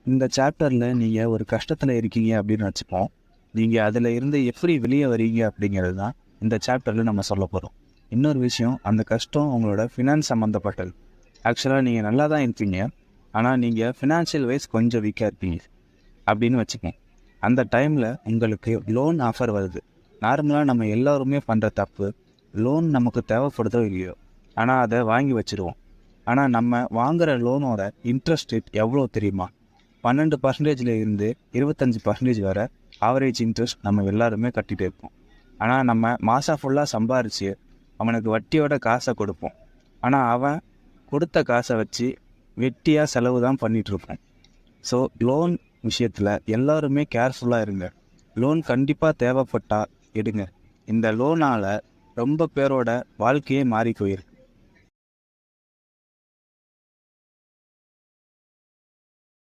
இந்த சாப்டரில் நீங்கள் ஒரு கஷ்டத்தில் இருக்கீங்க அப்படின்னு வச்சுப்போம். நீங்கள் அதில் இருந்து எப்படி வெளியே வரீங்க அப்படிங்கிறது தான் இந்த சாப்டரில் நம்ம சொல்ல போகிறோம். இன்னொரு விஷயம், அந்த கஷ்டம் உங்களோட ஃபினான்ஸ் சம்மந்தப்பட்டது. ஆக்சுவலாக நீங்கள் நல்லா தான் இருப்பீங்க, ஆனால் நீங்கள் ஃபினான்ஷியல் வைஸ் கொஞ்சம் வீக்காக இருப்பீங்க அப்படின்னு வச்சுக்கோங்க. அந்த டைமில் உங்களுக்கு லோன் ஆஃபர் வருது. நார்மலாக நம்ம எல்லோருமே பண்ணுற தப்பு, லோன் நமக்கு தேவைப்படுதோ இல்லையோ, ஆனால் அதை வாங்கி வச்சுருவோம். ஆனால் நம்ம வாங்குகிற லோனோட இன்ட்ரெஸ்ட் ரேட் எவ்வளோ தெரியுமா? 12% இருந்து 25% வரை ஆவரேஜ் இன்ட்ரெஸ்ட் நம்ம எல்லாருமே கட்டிகிட்டே இருப்போம். ஆனால் நம்ம மாதம் ஃபுல்லாக சம்பாரித்து அவனுக்கு வட்டியோட காசை கொடுப்போம். ஆனால் அவன் கொடுத்த காசை வச்சு வெட்டியாக செலவு தான் பண்ணிகிட்ருப்போம். ஸோ லோன் விஷயத்தில் எல்லோருமே கேர்ஃபுல்லாக இருங்க. லோன் கண்டிப்பாக தேவைப்பட்டால் எடுங்க. இந்த லோனால் ரொம்ப பேரோட வாழ்க்கையே மாறி போயிருக்கு.